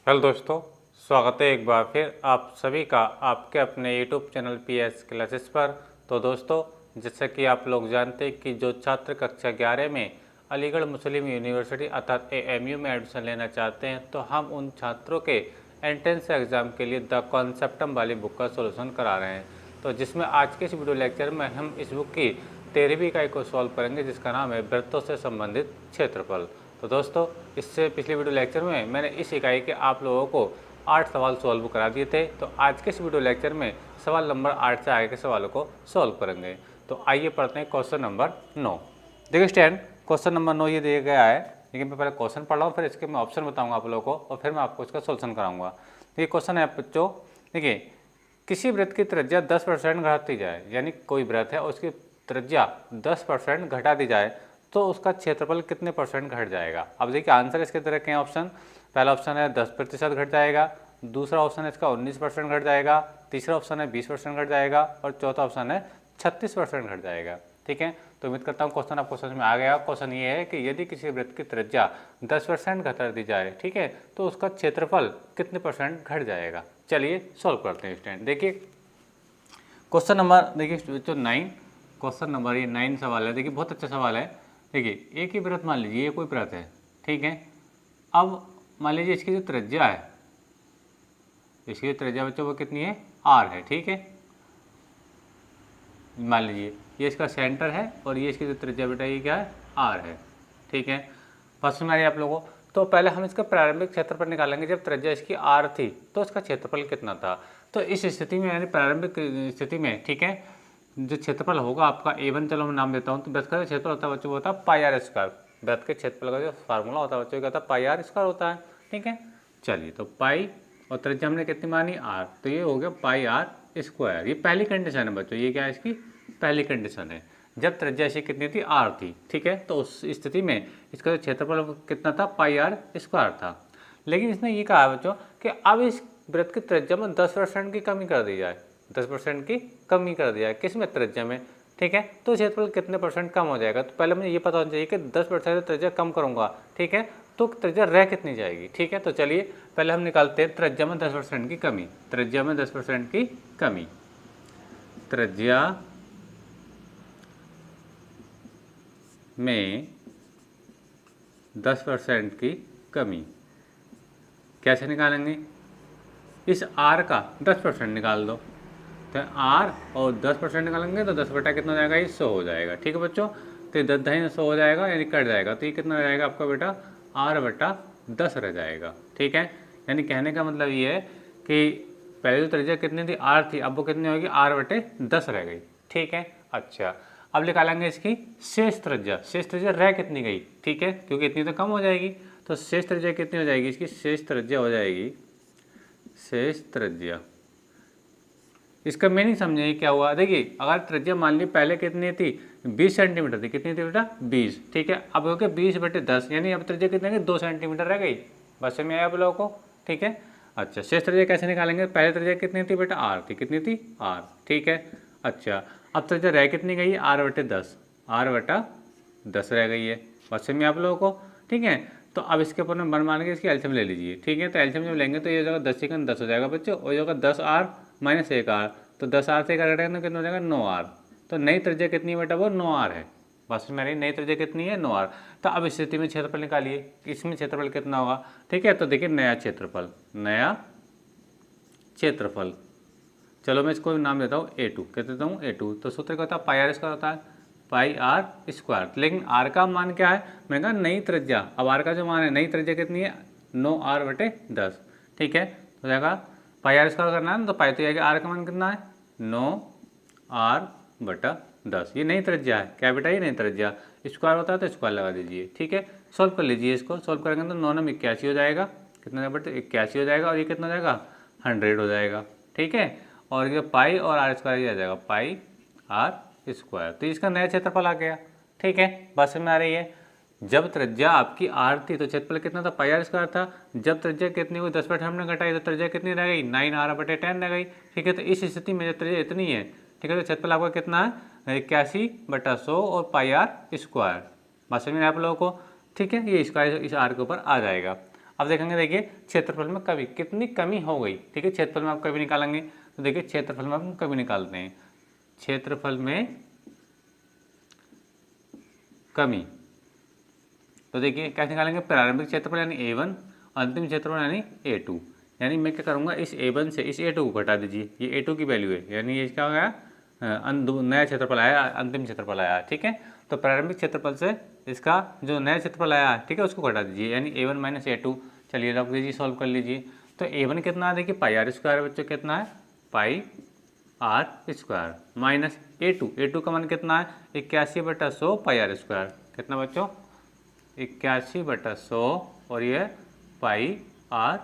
Hello दोस्तों, स्वागत है एक बार फिर आप सभी का आपके अपने यूट्यूब चैनल PS क्लासेस पर। तो दोस्तों, जैसा कि आप लोग जानते हैं कि जो छात्र कक्षा 11 में अलीगढ़ मुस्लिम यूनिवर्सिटी अर्थात AMU में एडमिशन लेना चाहते हैं, तो हम उन छात्रों के एंट्रेंस एग्ज़ाम के लिए द कॉन्सेप्टम वाली बुक का सोल्यूशन करा रहे हैं। तो जिसमें आज के इस वीडियो लेक्चर में हम इस बुक की 13वीं इकाई को सॉल्व करेंगे, जिसका नाम है वृत्तों से संबंधित क्षेत्रफल। तो दोस्तों, इससे पिछले वीडियो लेक्चर में मैंने इस इकाई के आप लोगों को 8 सवाल सॉल्व करा दिए थे। तो आज के इस वीडियो लेक्चर में सवाल नंबर 8 से आगे के सवालों को सॉल्व करेंगे। तो आइए पढ़ते हैं क्वेश्चन नंबर 9। देखिए स्टूडेंट, क्वेश्चन नंबर 9 ये दिया गया है, लेकिन मैं पहले क्वेश्चन पढ़ रहा हूँ, फिर इसके मैं ऑप्शन बताऊँगा आप लोगों को और फिर मैं आपको इसका सोल्यूशन कराऊँगा। तो ये क्वेश्चन है बच्चों, देखिए, किसी वृत्त की त्रिज्या 10% घटाती जाए, यानी कोई वृत्त है उसकी त्रिज्या 10% घटा दी जाए तो उसका क्षेत्रफल कितने परसेंट घट जाएगा। अब देखिए आंसर इसके तरह के ऑप्शन, पहला ऑप्शन है 10% घट जाएगा, दूसरा ऑप्शन है इसका 19% घट जाएगा, तीसरा ऑप्शन है 20% घट जाएगा और चौथा ऑप्शन है 36% घट जाएगा। ठीक है, तो उम्मीद करता हूँ क्वेश्चन आपको समझ में आ गया। क्वेश्चन ये है कि यदि किसी वृत्त की त्रिज्या 10% घटा दी जाए, ठीक है, तो उसका क्षेत्रफल कितने परसेंट घट जाएगा। चलिए सॉल्व करते हैं स्टूडेंट। देखिए क्वेश्चन नंबर, देखिए जो 9 क्वेश्चन नंबर ये 9 सवाल है। देखिए बहुत अच्छा सवाल है। देखिए एक ही वृत्त मान लीजिए, ये कोई वृत्त है, ठीक है। अब मान लीजिए इसकी जो त्रिज्या है, इसकी जो त्रिज्या बच्चों वो कितनी है, r है, ठीक है। मान लीजिए ये इसका सेंटर है और ये इसकी जो त्रिज्या बेटा ये क्या है, r है, ठीक है। फर्स्ट में आ रही है आप लोगों को। तो पहले हम इसका प्रारंभिक क्षेत्रफल निकालेंगे। जब त्रिज्या इसकी r थी तो इसका क्षेत्रफल कितना था। तो इस स्थिति में यानी प्रारंभिक स्थिति में, ठीक है, जो क्षेत्रफल होगा आपका A1, चलो मैं नाम देता हूँ। तो वृत्त का क्षेत्रफल होता है बच्चों, होता है पाई आर स्क्वायर। वृत्त के क्षेत्रफल का जो फार्मूला होता है बच्चों, क्या होता है, पाई आर स्क्वायर होता है, ठीक है। चलिए, तो पाई और त्रिज्या हमने कितनी मानी, r, तो ये हो गया पाई आर स्क्वायर। ये पहली कंडीशन है बच्चों, ये क्या है, इसकी पहली कंडीशन है। जब त्रिज्या इसकी कितनी थी, r थी, ठीक है। तो उस स्थिति में इसका जो क्षेत्रफल कितना था, पाई आर स्क्वायर था। लेकिन इसने ये कहा बच्चों कि अब इस वृत्त की त्रिज्या में 10% की कमी कर दी जाए, 10% की कमी कर दिया है, किस में, त्रिज्या में, ठीक है। तो क्षेत्रफल कितने परसेंट कम हो जाएगा। तो पहले मुझे ये पता होना चाहिए कि 10% त्रिज्या कम करूंगा, ठीक है, तो त्रिज्या रह कितनी जाएगी, ठीक है। तो चलिए पहले हम निकालते हैं त्रिज्या में 10% की कमी। त्रिज्या में 10% की कमी, त्रिज्या में 10% की कमी कैसे निकालेंगे। इस r का 10% निकाल दो। तो r और 10% निकालेंगे तो 10 बटा कितना हो जाएगा, ये 100 हो जाएगा, ठीक है बच्चों। तो 10 ढाई 100 हो जाएगा, यानी कट जाएगा। तो ये कितना हो जाएगा आपका बेटा, r बटा 10 रह जाएगा, ठीक है। यानी कहने का मतलब ये है कि पहले जो त्रिज्या कितनी थी, r थी, अब वो कितनी होगी, r बटे 10 रह गई, ठीक है। अच्छा, अब निकालेंगे इसकी शेष त्रिज्या। शेष त्रिज्या रह कितनी गई, ठीक है, क्योंकि इतनी तो कम हो जाएगी। तो शेष त्रिज्या कितनी हो जाएगी, इसकी शेष त्रिज्या हो जाएगी, शेष त्रिज्या, इसका मीनिंग समझिए क्या हुआ। देखिए अगर त्रिज्या मान ली पहले कितनी थी, 20 सेंटीमीटर थी, कितनी थी बेटा, 20, ठीक है। अब हो गया 20 बटे 10, यानी अब त्रिज्या कितनी है, 2 सेंटीमीटर रह गई। बस में आया आप लोगों को, ठीक है। अच्छा, शेष त्रिज्या कैसे निकालेंगे, पहले त्रिज्या कितनी थी बेटा, r थी, कितनी थी, r, ठीक है। अच्छा, अब त्रिज्या रह कितनी गई, r बटे 10, r बटा 10 रह गई है। बस में आप लोगों को, ठीक है। तो अब इसके ऊपर में बन मान के इसकी एल्शियम ले लीजिए, ठीक है। तो एल्शियम जब लेंगे तो ये जगह 10 सेकंड 10 हो जाएगा बच्चों, और ये होगा 10r माइनस 1r, तो 10r से 1 घटेगा तो कितना हो जाएगा, 9r। तो नई त्रिज्या कितनी है बेटा, वो 9r है। बस मेरी नई त्रिज्या कितनी है, 9r। तो अब इस स्थिति में क्षेत्रफल निकालिए, इसमें क्षेत्रफल कितना होगा, ठीक है। तो देखिए नया क्षेत्रफल, नया क्षेत्रफल, चलो मैं इसको नाम देता हूँ A2, कह देता हूँ A2। तो सूत्र क्या होता है, पाई आर स्क्वायर होता है, पाई आर स्क्वायर। लेकिन r का मान क्या है, मैंने कहा नई त्रिज्या। अब r का जो मान है, नई त्रिज्या कितनी है, 9r बटे 10, ठीक है। तो जाएगा पाई आर स्क्वायर करना है ना, तो पाई तो जाएगा, r का मान कितना है, 9r बटा 10। ये नई त्रिज्या है, क्या बेटा, ये नई त्रिज्या। स्क्वायर होता है तो स्क्वायर लगा दीजिए, ठीक है। सॉल्व कर लीजिए इसको, सॉल्व करेंगे तो 9 में 81 हो जाएगा, कितना बेटा, 81 हो जाएगा, और ये कितना हो जाएगा, 100 हो जाएगा, ठीक है। और ये पाई और आर स्क्वायर आ जाएगा, पाई आर स्क्वायर। तो इसका नया क्षेत्रफल आ गया, ठीक है। बस में आ रही है। जब त्रिज्या आपकी r थी तो क्षेत्रफल कितना था, पाई आर स्क्वायर था। जब त्रिज्या कितनी हुई, 10 हमने घटाई तो त्रिज्या कितनी रह गई, 9r बटे 10 रह गई, ठीक है। तो इस स्थिति में जब त्रिज्या इतनी है, ठीक है, तो क्षेत्रफल आपका कितना है, 81 बटा 100 और पाई आर स्क्वायर। बस में आप लोगों को, ठीक है, ये स्क्वायर इस r के ऊपर आ जाएगा। अब देखेंगे, देखिए क्षेत्रफल में कमी, कितनी कमी हो गई, ठीक है। क्षेत्रफल में आप कमी निकालेंगे तो देखिए क्षेत्रफल में हम कमी निकालते हैं, क्षेत्रफल में कमी, तो देखिए कैसे निकालेंगे, प्रारंभिक क्षेत्रफल यानी A1, अंतिम क्षेत्रफल यानी A2। यानी मैं क्या करूँगा, इस A1 से इस A2 को घटा दीजिए, ये A2 की वैल्यू है, यानी ये क्या हो गया, नया क्षेत्रफल आया, अंतिम क्षेत्रफल आया, ठीक है। तो प्रारंभिक क्षेत्रफल से इसका जो नया क्षेत्रफल आया, ठीक है, उसको घटा दीजिए, यानी A1 माइनस A2। चलिए रख दीजिए, सॉल्व कर लीजिए। तो A1 कितना है, देखिए पाई आर स्क्वायर, बच्चों कितना है, पाई आर स्क्वायर, माइनस A2 का मान कितना है, 81/100 पाई आर स्क्वायर, कितना बच्चों, 81/100 और ये पाई आर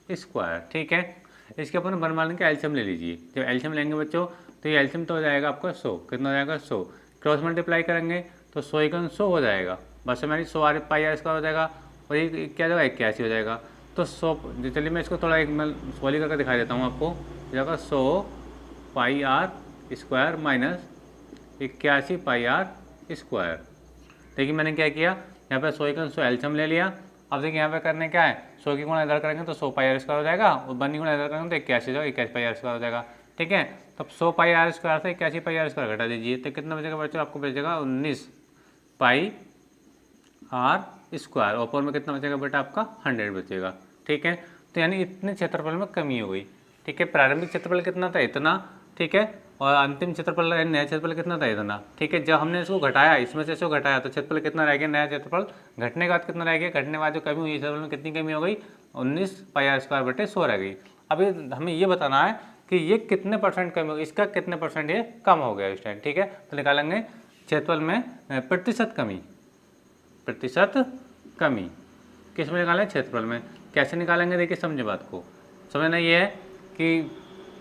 स्क्वायर, ठीक है। इसके अपन बनवाने का एलसीएम ले लीजिए। जब एलसीएम लेंगे बच्चों तो ये एलसीएम तो हो जाएगा आपका 100, कितना हो जाएगा 100, क्रॉस मल्टीप्लाई करेंगे तो 100 × 100 हो जाएगा, बस हमारी 100 पाई आर स्क्वायर हो जाएगा, और ये क्या जाएगा 81 हो जाएगा। तो 100, चलिए मैं इसको थोड़ा एक मैं सॉल्व करके दिखा देता हूँ आपको, हो जाएगा 100 pi r square minus 81 pi r square. देखिए मैंने क्या किया, यहाँ पे 100 × 100 एलसीएम ले लिया। अब देखिए यहाँ पे करने क्या है, 100 की गुणा इधर करेंगे तो 100 पाई आर स्क्वायर हो जाएगा, और 1 की गुणा इधर करेंगे तो 81 हो जाएगा, 81 पाई आर स्क्वायर हो जाएगा, ठीक है। तब 100 पाई आर स्क्वायर से 81 पाई आर स्क्वायर घटा दीजिए, तो कितना बचेगा बच्चों, आपको बचेगा 19 पाई आर स्क्वायर, ऊपर में कितना बचेगा बेटा, आपका 100 बचेगा, ठीक है। तो यानी इतने क्षेत्रफल में कमी हो गई, ठीक है। प्रारंभिक क्षेत्रफल कितना था, इतना, ठीक है, और अंतिम क्षेत्रफल नया क्षेत्रफल कितना था, इतना, ठीक है। जब हमने इसको घटाया, इसमें से इसको घटाया तो क्षेत्रफल कितना रह गया, नया क्षेत्रफल घटने के बाद कितना रह गया, घटने के बाद जो कमी हुई क्षेत्रफल में कितनी कमी हो गई, 19 पाई आर स्क्वायर बटे 100 रह गई। अभी हमें ये बताना है कि ये कितने परसेंट कमी हो, इसका कितने परसेंट ये कम हो गया इस टाइम, ठीक है। तो निकालेंगे क्षेत्रफल में प्रतिशत कमी, प्रतिशत कमी किस में निकालें, क्षेत्रफल में। कैसे निकालेंगे, देखिए समझे बात को, समझना ये है कि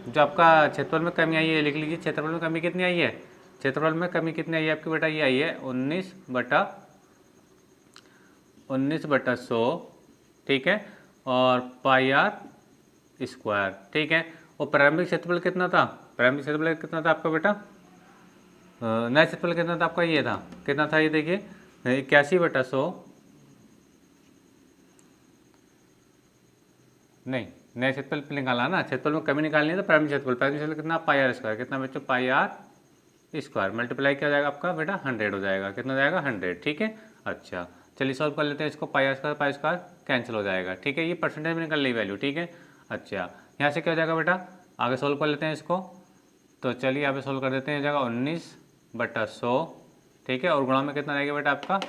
जो आपका क्षेत्रफल में कमी आई है, लिख लीजिए क्षेत्रफल में कमी कितनी आई है, क्षेत्रफल में कमी कितनी आई है आपकी बेटा, ये आई है 19/100, ठीक है, और पाई आर स्क्वायर, ठीक है। और प्रारंभिक क्षेत्रफल कितना था, प्रारंभिक क्षेत्रफल कितना था आपका बेटा, नया क्षेत्रफल कितना था आपका, ये था, कितना था ये देखिए 81/100, नहीं नया क्षेत्रफल निकाला ना, क्षेत्रफल में कमी निकालनी है तो प्रारंभिक क्षेत्रफल कितना, पाई आर स्क्वायर, कितना बच्चों, पाई आर स्क्वायर मल्टीप्लाई क्या हो जाएगा आपका बेटा, 100 हो जाएगा, कितना हो जाएगा 100, ठीक है। अच्छा चलिए सॉल्व कर लेते हैं इसको, पाई आर स्क्वायर कैंसिल हो जाएगा, ठीक है, ये परसेंटेज में निकल रही वैल्यू, ठीक है। अच्छा यहाँ से क्या हो जाएगा बेटा, आगे सॉल्व कर लेते हैं इसको, तो चलिए यहाँ पे सॉल्व कर देते हैं, हो जाएगा 19/100, ठीक है, और गुणा में कितना रह गया बेटा आपका,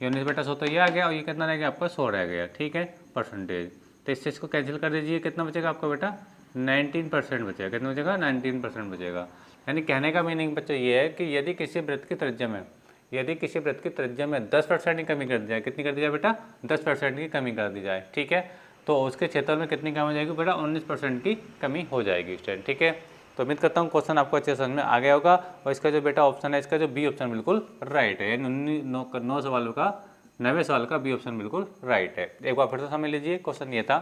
ये 19/100 तो ये आ गया, और ये कितना रह गया आपका 100 रह गया, ठीक है, परसेंटेज। तो इससे इसको कैंसिल कर दीजिए, कितना बचेगा आपका बेटा, 19% बचेगा, कितना बचेगा 19% बचेगा। यानी कहने का मीनिंग बच्चों ये है कि यदि किसी वृत्त की त्रिज्या में, यदि किसी वृत्त की त्रिज्या में 10% की कमी कर दी जाए, कितनी कर दी जाए बेटा, 10% की कमी कर दी जाए, ठीक है, तो उसके क्षेत्र में कितनी कमी हो जाएगी बेटा, 19% की कमी हो जाएगी इस टाइम, ठीक है। तो उम्मीद करता हूँ क्वेश्चन आपको अच्छे समझ में आ गया होगा, और इसका जो बेटा ऑप्शन है, इसका जो बी ऑप्शन बिल्कुल राइट है, 9 सवालों का 90 सवाल का बी ऑप्शन बिल्कुल राइट है। एक बार फिर से समझ लीजिए, क्वेश्चन ये था,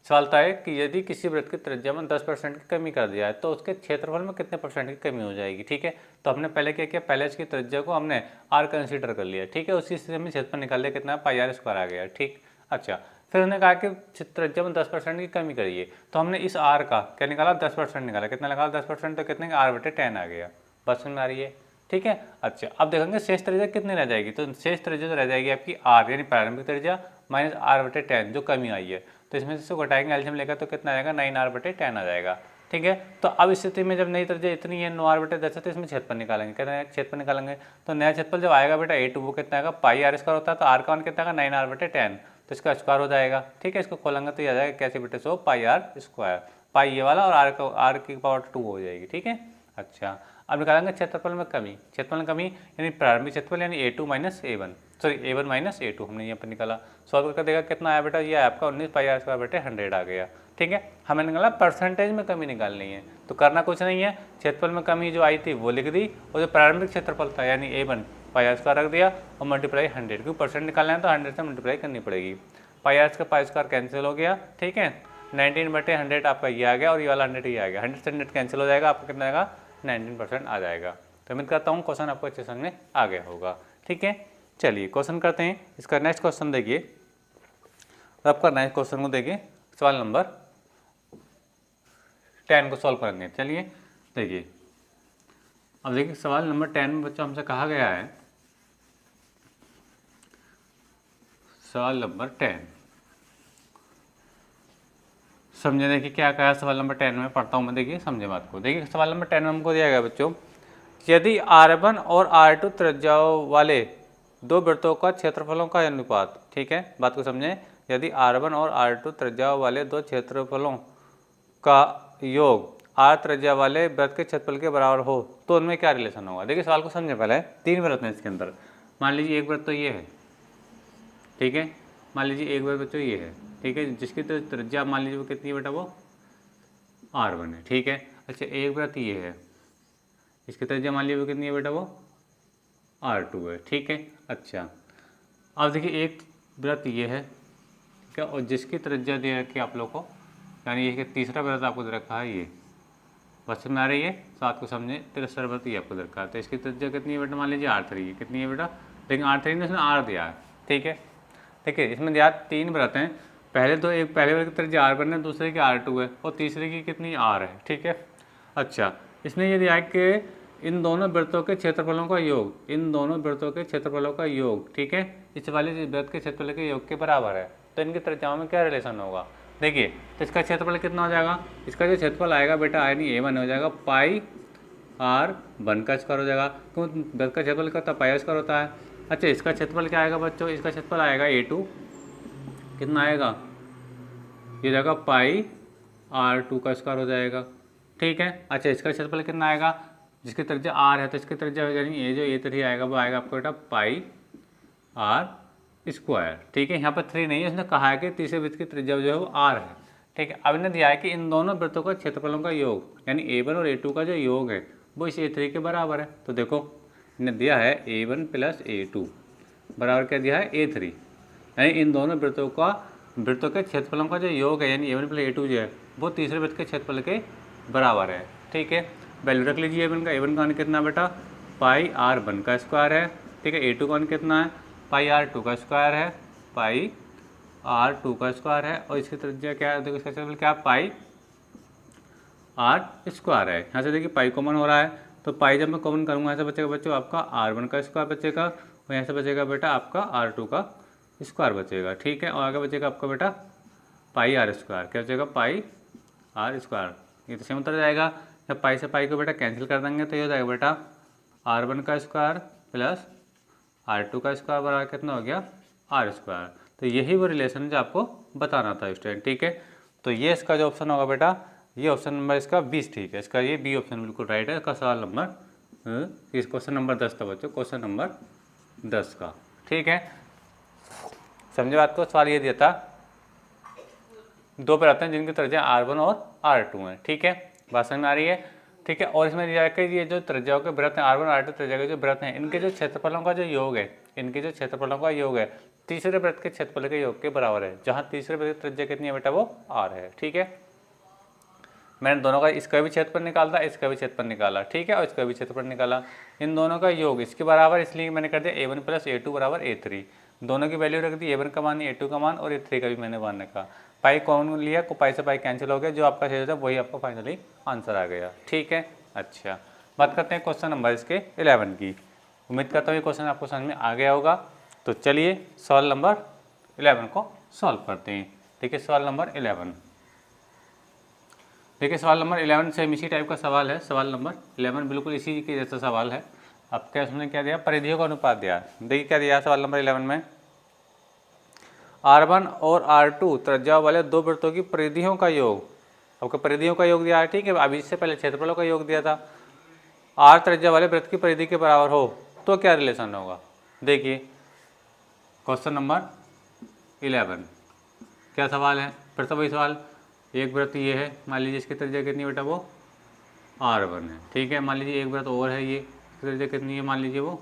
सवाल था कि यदि किसी वृत्त की त्रिज्या में 10% की कमी कर दिया है तो उसके क्षेत्रफल में कितने परसेंट की कमी हो जाएगी, ठीक है। तो हमने पहले क्या किया, पहले इसकी त्रिज्या को हमने आर कंसीडर कर लिया, ठीक है, उसी से हमने क्षेत्रफल निकाल लिया, कितना पाई आर स्क्वायर आ गया, ठीक। अच्छा फिर उन्होंने कहा कि त्रिज्या में 10% की कमी करिए, तो हमने इस आर का क्या निकाला, 10% निकाला, कितना निकाला 10%, तो कितने का R/10 आ गया, बात समझ में आ रही है, ठीक है। अच्छा अब देखेंगे शेष त्रिज्या कितनी रह जाएगी, तो शेष त्रिज्या तो रह जाएगी आपकी आर, यानी प्रारंभिक त्रिज्या माइनस R/10 जो कमी आई है, तो इसमें से इसको घटाएंगे एलसीएम लेकर तो कितना आएगा, 9R/10 आ जाएगा, ठीक है। तो अब इस स्थिति में जब नई त्रिज्या इतनी है 9R/10 है, तो इसमें क्षेत्रफल निकालेंगे, कितना है क्षेत्रफल निकालेंगे, तो नया क्षेत्रफल जब आएगा बेटा A2 वो कितना आएगा, पाई आर स्क्वायर होता है, तो आर का मान कितना आएगा 9R/10, तो इसका स्क्वायर हो जाएगा, ठीक है। इसको खोलेंगे तो ये आ जाएगा 81/100 पाई आर स्क्वायर, पाई ये वाला और आर की पावर 2 हो जाएगी, ठीक है। अच्छा अब निकालेंगे क्षेत्रफल में कमी, क्षेत्रफल में कमी यानी प्रारंभिक क्षेत्रफल यानी A2 minus A1, sorry A1 minus A2 हमने यहाँ पर निकाला, सॉल्व करके देखा कितना आया बेटा, ये आपका 19 पाई आर स्क्वायर बटे 100 आ गया, ठीक है। हमें निकाला परसेंटेज में कमी निकालनी है, तो करना कुछ नहीं है, क्षेत्रफल में कमी जो आई थी वो लिख दी, और जो प्रारंभिक क्षेत्रफल था यानी A1 पाई आर स्क्वायर रख दिया, और मल्टीप्लाई 100, क्योंकि परसेंट निकालना है तो 100 से मल्टीप्लाई करनी पड़ेगी, पाई आर का पाई स्क्वायर कैंसिल हो गया, ठीक है, 19/100 आपका ये आ गया, और ये वाला 100 ये आ गया, 100 से 100 कैंसिल हो जाएगा, आपको कितना आएगा 19% आ जाएगा। तो उम्मीद करता हूँ क्वेश्चन आपको अच्छे समझ में आ गया होगा, ठीक है। चलिए क्वेश्चन करते हैं, इसका नेक्स्ट क्वेश्चन देखिए, तो अब करना है क्वेश्चन को, देखिए सवाल नंबर 10 को सॉल्व करेंगे। चलिए देखिए, अब देखिए सवाल नंबर 10 में बच्चों हमसे कहा गया है, सवाल नंबर 10 समझे। देखिए क्या कहा है सवाल नंबर 10 में, पढ़ता हूँ मैं, देखिए समझे बात को। देखिए सवाल नंबर 10 में हमको दिया गया बच्चों, यदि R1 और R2 त्रिज्याओं वाले दो वृत्तों का क्षेत्रफलों का अनुपात, ठीक है बात को समझें, यदि R1 और R2 त्रिज्याओं वाले दो क्षेत्रफलों का योग R त्रिज्या वाले वृत्त के क्षेत्रफल के बराबर हो तो उनमें क्या रिलेशन होगा। देखिए सवाल को समझे पहले, 3 वृत्त हैं इसके अंदर। मान लीजिए एक वृत्त तो ये है, ठीक है, मान लीजिए एक वृत्त बच्चों ये है, ठीक है, जिसकी तो त्रिज्या मान लीजिए वो कितनी है बेटा, वो R1 है, ठीक है। अच्छा एक वृत्त ये है, इसकी त्रिज्या मान लीजिए वो कितनी है बेटा, वो R2 है, ठीक है। अच्छा अब देखिए एक वृत्त ये है, ठीक है, और जिसकी त्रिज्या दे रखी है आप लोग को, यानी ये तीसरा वृत्त आपको दे रखा है, ये बस में आ रही है, साथ को समझे, तीसरा वृत्त ये आपको दे रखा है, तो इसकी त्रिज्या कितनी है बेटा, मान लीजिए R3 है, कितनी है बेटा, लेकिन R3 ने उसने R दिया है, ठीक है। देखिए इसमें दिया 3 वृत्त हैं, पहले तो एक पहले वृत्त की त्रिज्या R1 है, दूसरे की R2 है, और तीसरे की कितनी R है, ठीक है। अच्छा इसमें ये दिया है कि इन दोनों वृत्तों के क्षेत्रफलों का योग, इन दोनों वृत्तों के क्षेत्रफलों का योग, ठीक है, इस वाले वृत्त के क्षेत्रफल के योग के बराबर है, तो इनकी त्रिज्याओं में क्या रिलेशन होगा। देखिए तो इसका क्षेत्रफल कितना हो जाएगा, इसका जो क्षेत्रफल आएगा बेटा यानी A1 हो जाएगा, पाई R1 का स्क्वायर हो जाएगा, क्यों वृत्त का क्षेत्रफल का पाई स्क्वायर होता है। अच्छा इसका क्षेत्रफल क्या आएगा बच्चों, इसका क्षेत्रफल आएगा A2, कितना आएगा, ये जाएगा पाई R2 का स्क्वायर हो जाएगा, ठीक है। अच्छा इसका क्षेत्रफल कितना आएगा, जिसकी त्रिज्या R है तो इसकी त्रिज्या यानी ये जो A3 आएगा वो आएगा आपको बेटा पाई R स्क्वायर, ठीक है। यहाँ पर 3 नहीं है, उसने कहा है कि तीसरे वृत्त की त्रिज्या जो है वो R है, ठीक है। अब इन्हें दिया है कि इन दोनों वृत्तों का क्षेत्रफलों का योग यानी A1 और A2 का जो योग है वो इस A3 के बराबर है। तो देखो इन्हें दिया है A1 प्लस A2 बराबर क्या दिया है A3, यानी इन दोनों वृत्तों के क्षेत्रफलों का जो योग है यानी A1 प्लस A2 जो है वो तीसरे वृत्त के क्षेत्रफल के बराबर है, ठीक है। वैल्यू रख लीजिए A1 का, A1 का मान कितना बेटा पाई R1 का स्क्वायर है, ठीक है। A2 का मान कितना है पाई R2 का स्क्वायर है, पाई R2 का स्क्वायर है, और इसकी त्रिज्या क्या है, देखो इसका क्षेत्रफल क्या है पाई R स्क्वायर है। यहाँ से देखिए पाई कॉमन हो रहा है, तो पाई जब मैं कॉमन करूँगा यहाँ से बचेगा बच्चों आपका R1 का स्क्वायर बचेगा, और यहाँ से बचेगा बेटा आपका R2 का स्क्वायर बचेगा, ठीक है। और आगे बचेगा आपका बेटा पाई R स्क्वायर, क्या बचेगा पाई R स्क्वायर, ये तो सेम उतर जाएगा। जब पाई से पाई को बेटा कैंसिल कर देंगे तो ये हो जाएगा बेटा R1 का स्क्वायर प्लस R2 का स्क्वायर बराबर कितना हो गया R स्क्वायर। तो यही वो रिलेशन है जो आपको बताना था स्टूडेंट, ठीक है। तो ये इसका जो ऑप्शन होगा बेटा, ये ऑप्शन नंबर इसका 20, ठीक है, इसका ये बी ऑप्शन बिल्कुल राइट है। इसका सवाल नंबर इस क्वेश्चन नंबर 10 था बच्चों, क्वेश्चन नंबर 10 का, ठीक है। समझे बात को, सवाल ये दिया था दो पर आते हैं जिनकी त्रिज्या R1 और R2 है, ठीक है, बात समझ में आ रही है, ठीक है। और इसमें दिया है कि ये जो त्रिज्याओं के वृत्त हैं R1 और R2 त्रिज्या के जो वृत्त हैं इनके जो क्षेत्रफलों का जो योग है, इनके जो क्षेत्रफलों का योग है तीसरे वृत्त के क्षेत्रफल के योग के बराबर है, जहाँ तीसरे वृत्त की त्रिज्या कितनी है बेटा वो R है, ठीक है। मैंने दोनों का इसका भी क्षेत्रफल निकाला, इसका भी क्षेत्रफल निकाला, ठीक है, और इसका भी क्षेत्रफल निकाला, इन दोनों का योग इसके बराबर, इसलिए मैंने कर दिया A1 प्लस A2 बराबर A3। दोनों की वैल्यू रख दी, A1 का मान A2 का मान और A3 का भी मैंने मान रखा। पाई कॉमन लिया, को पाई से पाई कैंसिल हो गया, जो आपका क्षेत्र है वही आपका फाइनली आंसर आ गया, ठीक है। अच्छा बात करते हैं क्वेश्चन नंबर इसके 11 की। उम्मीद करता हूँ ये क्वेश्चन आपको समझ में आ गया होगा। तो चलिए सवाल नंबर 11 को सॉल्व करते हैं, ठीक है। सवाल नंबर 11, देखिए सवाल नंबर 11 सेम इसी टाइप का सवाल है। सवाल नंबर 11 बिल्कुल इसी के जैसा सवाल है। अब क्या उसने क्या दिया, परिधियों का अनुपात दिया। देखिए क्या दिया सवाल नंबर 11 में, R1 और R2 त्रिज्या वाले दो वृत्तों की परिधियों का योग, आपको परिधियों का योग दिया है, ठीक है। अभी इससे पहले क्षेत्रफलों का योग दिया था। R त्रिज्या वाले वृत्त की परिधि के बराबर हो तो क्या रिलेशन होगा। देखिए क्वेश्चन नंबर 11 क्या सवाल है, फिर से वही सवाल। एक वृत्त ये है, मान लीजिए इसकी त्रिज्या कितनी बेटा वो R1 है, ठीक है। मान लीजिए एक वृत्त और है, ये त्रिज्या कितनी है, मान लीजिए वो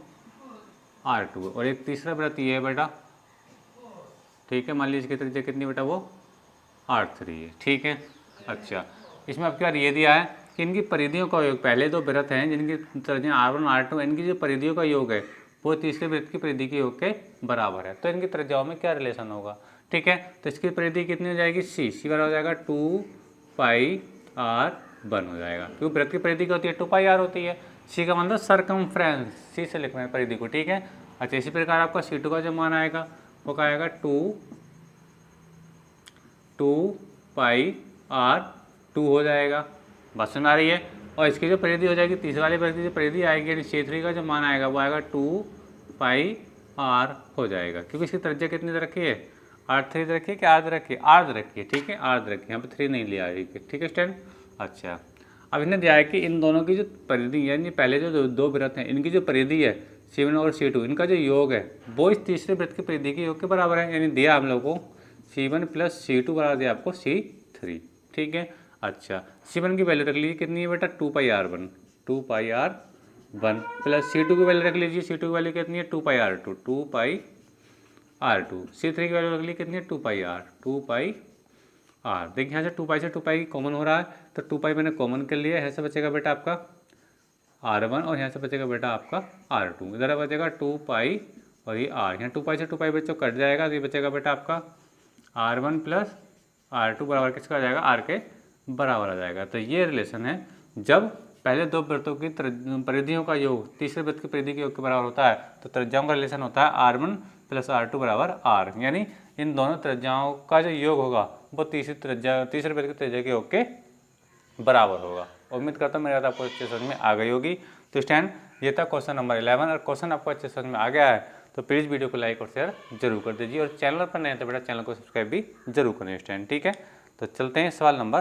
R2 है, और एक तीसरा वृत्त ये है बेटा, ठीक है। मान लीजिए इसकी त्रिज्या कितनी बेटा वो R3 है, ठीक है। अच्छा इसमें अब क्या ये दिया है कि इनकी परिधियों का योग, पहले दो वृत्त हैं जिनकी त्रिज्या R1 R2, इनकी जो परिधियों का योग है वो तीसरे वृत्त की परिधि के योग के बराबर है, तो इनकी त्रिज्याओं में क्या रिलेशन होगा, ठीक है। तो इसकी परिधि कितनी हो जाएगी, सी बराबर हो जाएगा 2πr1 हो जाएगा, क्योंकि वृत्त की परिधि क्या होती है, 2πr होती है। सी का मतलब सरकमफ्रेंस, सी से लिखना है परिधि को, ठीक है। अच्छा, इसी प्रकार आपका C2 का जो मान आएगा वो क्या आएगा 2πr2 हो जाएगा। बात सुन आ रही है। और इसकी जो परिधि हो जाएगी, तीसरी वाली परिधि जो परिधि आएगी यानी C3 का जो मान आएगा वो आएगा 2πr हो जाएगा, क्योंकि इसकी त्रिज्या कितनी दे रखी है, R3 दे रखी है कि R दे रखी है, R दे रखी है, ठीक है, R दे रखी है, यहाँ पे 3 नहीं लिया है, ठीक है स्टूडेंट। अच्छा, अब इन्हें दिया है कि इन दोनों की जो परिधि यानी पहले जो दो वृत्त हैं इनकी जो परिधि है C1 और C2, इनका जो योग है वो इस तीसरे वृत्त की परिधि के योग के बराबर है, यानी दिया हम लोग को C1 + C2 बराबर दिया आपको C3, ठीक है। अच्छा, C1 की वैल्यू रख लीजिए कितनी है बेटा 2πr1 प्लस C2 की वैल्यू रख लीजिए, C2 की वैल्यू कितनी है 2πr2 C3 की वैल्यू रख लीजिए कितनी है 2πr देखिए यहाँ से 2π से 2π कॉमन हो रहा है, तो 2π मैंने कॉमन कर लिया, यहाँ से बचेगा बेटा आपका R1 और यहाँ से बचेगा बेटा आपका R2, इधर बचेगा 2π और ये R, यहाँ 2π से 2π बच्चों कट जाएगा, तो ये बचेगा बेटा आपका R1 + R2 बराबर किसका आ जाएगा, R के बराबर आ जाएगा। तो ये रिलेशन है, जब पहले दो वृत्तों की परिधियों का योग तीसरे वृत्त की परिधि के योग के बराबर होता है तो त्रिज्याओं का रिलेशन होता है R1 + R2 बराबर R, यानी इन दोनों त्रिज्याओं का जो योग होगा वो तीसरे वृत्त की त्रिज्या के योग के बराबर होगा। उम्मीद करता हूँ मेरी बात आपको अच्छे समझ में आ गई होगी। तो स्टूडेंट ये था क्वेश्चन नंबर 11, और क्वेश्चन आपको अच्छे समझ में आ गया है तो प्लीज़ वीडियो को लाइक और शेयर जरूर कर दीजिए, और चैनल पर नए हैं तो बेटा चैनल को सब्सक्राइब भी जरूर करें स्टूडेंट, ठीक है। तो चलते हैं सवाल नंबर,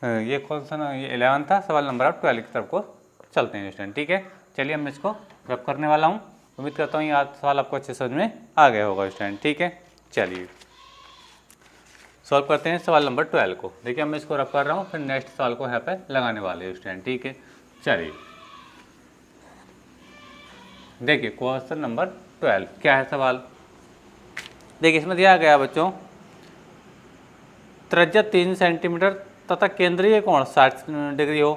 ये क्वेश्चन ये 11 था, सवाल नंबर आप 12 की तरफ को चलते हैं स्टूडेंट, ठीक है। चलिए मैं इसको रब करने वाला हूँ, उम्मीद करता हूँ ये सवाल आपको अच्छे समझ में आ गया होगा स्टूडेंट, ठीक है। चलिए सॉल्व करते हैं सवाल नंबर 12 को। देखिए मैं इसको रब कर रहा हूँ, फिर नेक्स्ट सवाल को यहाँ पे लगाने वाले हैं स्टूडेंट, ठीक है। चलिए देखिए क्वेश्चन नंबर 12 क्या है सवाल, देखिए इसमें दिया गया बच्चों त्रिज्या 3 सेंटीमीटर तथा केंद्रीय कोण 60 डिग्री हो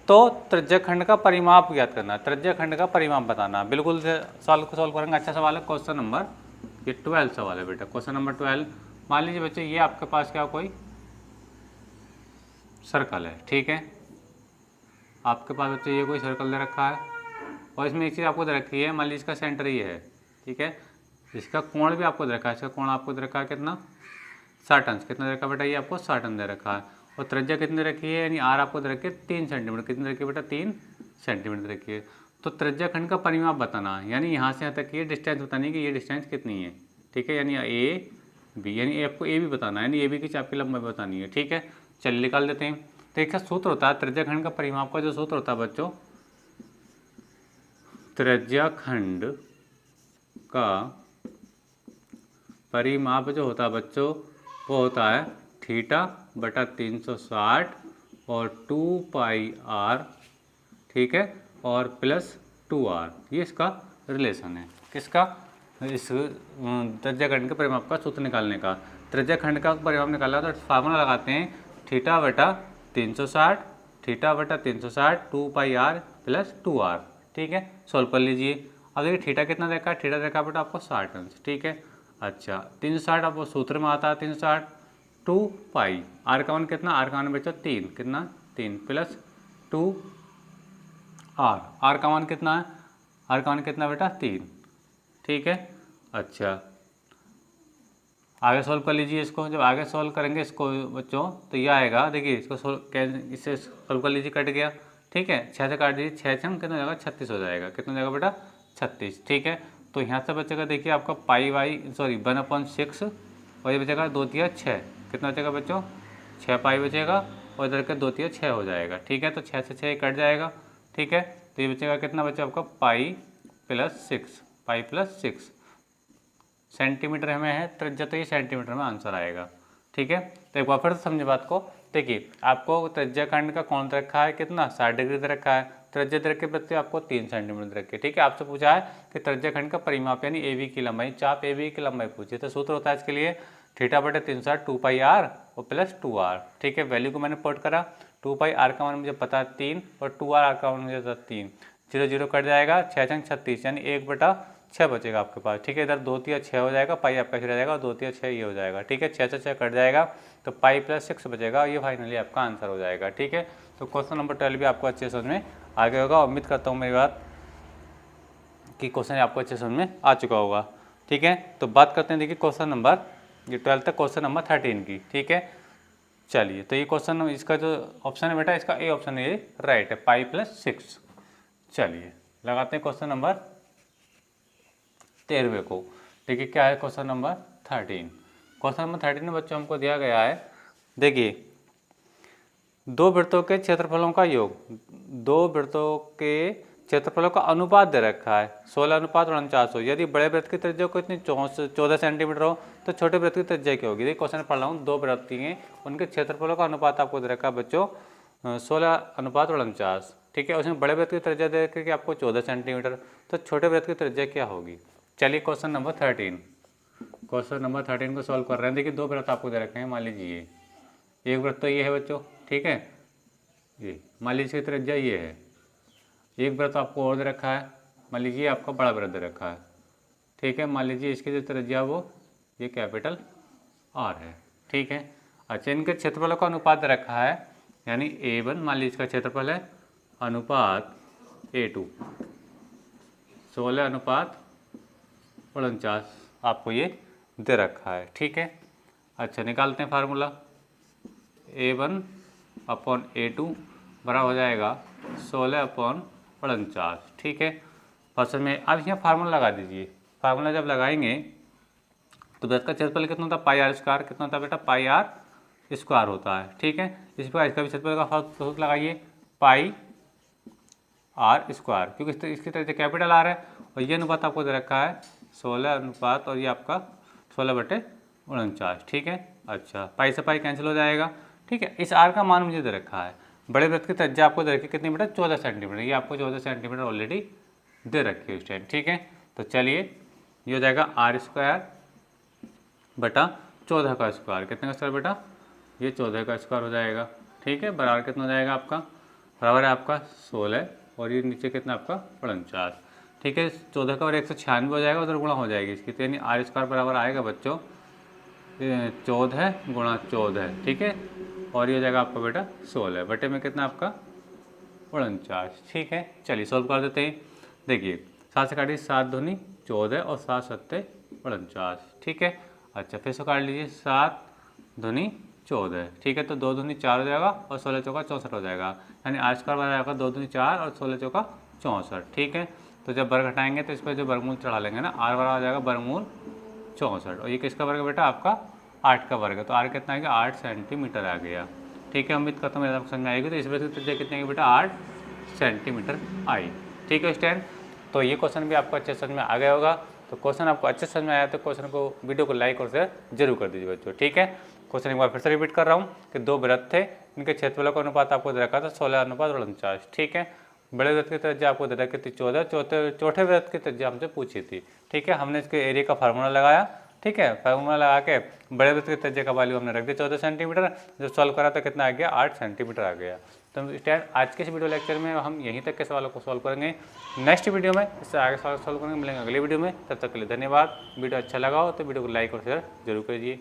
तो त्रिज्या खंड का परिमाप ज्ञात करना, त्रिज्या खंड का परिमाप बताना। बिल्कुल सवाल को सॉल्व करेंगे, अच्छा सवाल है। क्वेश्चन नंबर ये 12 सवाल है बेटा, क्वेश्चन नंबर 12। मान लीजिए बच्चे ये आपके पास क्या कोई सर्कल है, ठीक है, आपके पास बच्चे ये कोई सर्कल दे रखा है और इसमें एक चीज़ आपको दे रखी है, मान लीजिए इसका सेंटर ये है, ठीक है, इसका कोण भी आपको दे रखा है, इसका कोण आपको दे रखा है कितना 60 अंश, कितना दे रखा है बेटा ये आपको 60 अंश दे रखा है, और त्रिज्या कितनी रखी है यानी आर आपको दे रखी है 3 सेंटीमीटर, कितनी रखी है बेटा 3 सेंटीमीटर रखी है। तो त्रिज्या खंड का परिमाप बताना है, यानी यहाँ से यहाँ तक ये डिस्टेंस बतानी है कि ये डिस्टेंस कितनी है, ठीक है, यानी ए बी, यानी आपको ए भी बताना है, यानी ए बी की चाप की लंबाई बतानी है, ठीक है। चलिए निकाल देते हैं। तो एक सूत्र होता है त्रिज्या खंड का परिमाप का, जो सूत्र होता है बच्चों त्रिज्या खंड का परिमाप जो होता है बच्चों वो होता है θ/360 और 2πr, ठीक है, और प्लस 2r, ये इसका रिलेशन है, किसका, इस त्रिज्या खंड के परिमाप का सूत्र निकालने का। त्रिज्या खंड का परिमाप निकालना तो फार्मूला लगाते हैं θ/360 2πr प्लस 2r, ठीक है। सॉल्व कर लीजिए। अब देखिए थीटा कितना देखा है, थीटा देखा बेटा आपको 60 अंश, ठीक है। अच्छा 360 आपको सूत्र में आता है 360 2π, आर का मान कितना, आर का मान बच्चों 3, कितना 3 प्लस 2r, आर का मान कितना है, आर का मान कितना बेटा 3, ठीक है। अच्छा आगे सॉल्व कर लीजिए इसको, जब आगे सॉल्व करेंगे इसको बच्चों तो ये आएगा, देखिए इसको इससे सॉल्व कर लीजिए, कट गया, ठीक है, 6 से काट दीजिए, 6 से कितना हो जाएगा 36 हो जाएगा, कितना हो जाएगा बेटा 36, ठीक है। तो यहाँ से बचेगा देखिए आपका पाई वाई 1/6 और ये बचेगा 2 तिया 6, कितना बचेगा बच्चों 6 पाई बचेगा और इधर का 2 तिया 6 हो जाएगा, ठीक है। तो 6 से 6 कट जाएगा, ठीक है। तो ये बचेगा कितना बच्चा आपका पाई प्लस 6 सेंटीमीटर में है त्रिज्या, तो ये सेंटीमीटर में आंसर आएगा, ठीक है। तो एक बार फिर से समझे बात को, देखिए आपको त्रिज्या खंड का कोण दे रखा है कितना 60 डिग्री दे रखा है, त्रिज्या दे रखे बच्चे आपको 3 सेंटीमीटर दे रखे, ठीक है। आपसे पूछा है कि त्रिज्या खंड का परिमाप यानी ए बी की लंबाई, चाप ए बी की लंबाई पूछी, तो सूत्र होता है इसके लिए θ/360 2πr और प्लस 2r, ठीक है। वैल्यू को मैंने पुट करा, 2πr का मान मुझे पता है 3 और 2r का मान मुझे पता है 3, 0 0 कट जाएगा, 6 6 36 यानी 1/3 6 बचेगा आपके पास। ठीक है, इधर 2 तिया 6 हो जाएगा, पाई आपका रह जाएगा, 2 तिया 6 ये हो जाएगा। ठीक है, 6 से 6 कट जाएगा तो पाई प्लस 6 बचेगा, ये फाइनली आपका आंसर हो जाएगा। ठीक है, तो क्वेश्चन नंबर 12 भी आपको अच्छे समझ में आ गया होगा। उम्मीद करता हूँ मेरी बात कि क्वेश्चन आपको अच्छे समझ में आ चुका होगा। ठीक है, तो बात करते हैं देखिए क्वेश्चन नंबर, ये 12 तक क्वेश्चन नंबर 13 की। ठीक है, चलिए, तो ये क्वेश्चन इसका जो ऑप्शन है बेटा, इसका ए ऑप्शन है, ये राइट है, पाई प्लस 6। चलिए लगाते हैं क्वेश्चन नंबर 13 को। देखिए क्या है क्वेश्चन नंबर 13। क्वेश्चन नंबर 13 में बच्चों हमको दिया गया है, देखिए 2 वृत्तों के क्षेत्रफलों का योग, 2 वृत्तों के क्षेत्रफलों का अनुपात दे रखा है 16:49 हो। यदि बड़े वृत्त की त्रिज्या को इतनी 14 सेंटीमीटर हो तो छोटे वृत्त की त्रिज्या क्या होगी। देखिए क्वेश्चन पढ़ रहा हूँ, 2 वृत्त हैं, उनके क्षेत्रफलों का अनुपात आपको दे रखा है बच्चों 16:49। ठीक है, उसमें बड़े वृत्त की त्रिज्या दे रखी है आपको 14 सेंटीमीटर, तो छोटे वृत्त की त्रिज्या क्या होगी। चलिए क्वेश्चन नंबर 13, क्वेश्चन नंबर 13 को सॉल्व कर रहे हैं। देखिए 2 वृत्त आपको दे रखे हैं, मान लीजिए एक वृत्त तो ये है बच्चों, ठीक है, ये मान लीजिए त्रिज्या ये है। एक वृत्त आपको और दे रखा है, मान लीजिए आपका बड़ा वृत्त दे रखा है। ठीक है, मान लीजिए इसकी जो त्रिज्या वो ये कैपिटल आर है। ठीक है, अच्छा इनके क्षेत्रफलों का अनुपात दे रखा है, यानी A1 मान लीजिए इसका क्षेत्रफल है, अनुपात A2 16:49 आपको ये दे रखा है। ठीक है, अच्छा निकालते हैं फार्मूला, A1/A2 बराबर हो जाएगा 16/49। ठीक है, फर्स्ट में आप यहाँ फार्मूला लगा दीजिए। फार्मूला जब लगाएंगे तो वृत्त का क्षेत्रफल कितना होता है, पाई आर स्क्वायर, कितना होता है बेटा, पाई आर स्क्वायर होता है। ठीक है, इस पर इसका भी क्षेत्रफल का सूत्र लगाइए, पाई आर स्क्वायर, क्योंकि इसकी तरह से कैपिटल आर है, और ये अनुपात आपको दे रखा है 16 अनुपात, और ये आपका 16/49। ठीक है, अच्छा पाई से पाई कैंसिल हो जाएगा। ठीक है, इस आर का मान मुझे दे रखा है, बड़े वृत्त की त्रिज्या आपको दे रखी है कितनी बेटा, 14 सेंटीमीटर, ये आपको 14 सेंटीमीटर ऑलरेडी दे रखी है उस टाइम। ठीक है, तो चलिए ये हो जाएगा आर स्क्वायर बटा 14 का स्क्वायर, कितने का स्क्वायर बेटा, ये 14 का स्क्वायर हो जाएगा। ठीक है, बराबर कितना हो जाएगा आपका, बराबर है आपका 16, और ये नीचे कितना आपका 49। ठीक है, 14 का और 196 हो जाएगा, उधर गुणा हो जाएगी इसकी, तो यानी आर स्क्वायर बराबर आएगा बच्चों 14 गुणा 14। ठीक है, और ये हो जाएगा आपका बेटा 16 बटे में कितना आपका 49। ठीक है, चलिए सॉल्व कर देते हैं। देखिए 7 से काटिए, 7 दूनी 14 और 7 सत्ते 49। ठीक है, अच्छा फिर से काट लीजिए, 7 दूनी 14। ठीक है, तो 2 दूनी 4 हो जाएगा और 16 चौका 64 हो जाएगा, यानी आर स्क्वायर बन जाएगा 2 दूनी 4 और 16 चौका 64। ठीक है, तो जब वर्ग हटाएंगे तो इस पर जो वर्गमूल चढ़ा लेंगे ना, आर बराबर हो जाएगा वर्गमूल 64, और ये किसका वर्ग है बेटा, आपका 8 का वर्ग है, तो आर कितना आ गया, 8 सेंटीमीटर आ गया। ठीक है, उम्मीद करता हूँ मेरे समझ में आएगी। तो इस वजह से त्रिज्या कितनी है बेटा, 8 सेंटीमीटर आई। ठीक है स्टूडेंट, तो ये क्वेश्चन भी आपको अच्छे समझ में आ गया होगा। तो क्वेश्चन आपको अच्छे समझ में आया तो क्वेश्चन को, वीडियो को लाइक और शेयर जरूर कर दीजिए बच्चों। ठीक है, क्वेश्चन एक बार फिर से रिपीट कर रहा हूँ कि 2 वृत्त थे, इनके क्षेत्रफलों का अनुपात आपको दे रखा था 16:49। ठीक है, बड़े वृत्त की त्रिज्या आपको दे रखी थी 14, चौथे वृत्त की त्रिज्या हमसे पूछी थी। ठीक है, हमने इसके एरिया का फार्मूला लगाया। ठीक है, फार्मूला लगा के बड़े वृत्त की त्रिज्या का वैल्यू हमने रख दिया 14 सेंटीमीटर, जब सॉल्व करा तो कितना आ गया, 8 सेंटीमीटर आ गया। तो स्टूडेंट आज के इस वीडियो लेक्चर में हम यहीं तक के सवालों को सॉल्व करेंगे। नेक्स्ट वीडियो में इससे आगे सवाल सॉल्व करेंगे, मिलेंगे अगले वीडियो में। तब तक के लिए धन्यवाद। वीडियो अच्छा लगा हो तो वीडियो को लाइक और शेयर जरूर कीजिए।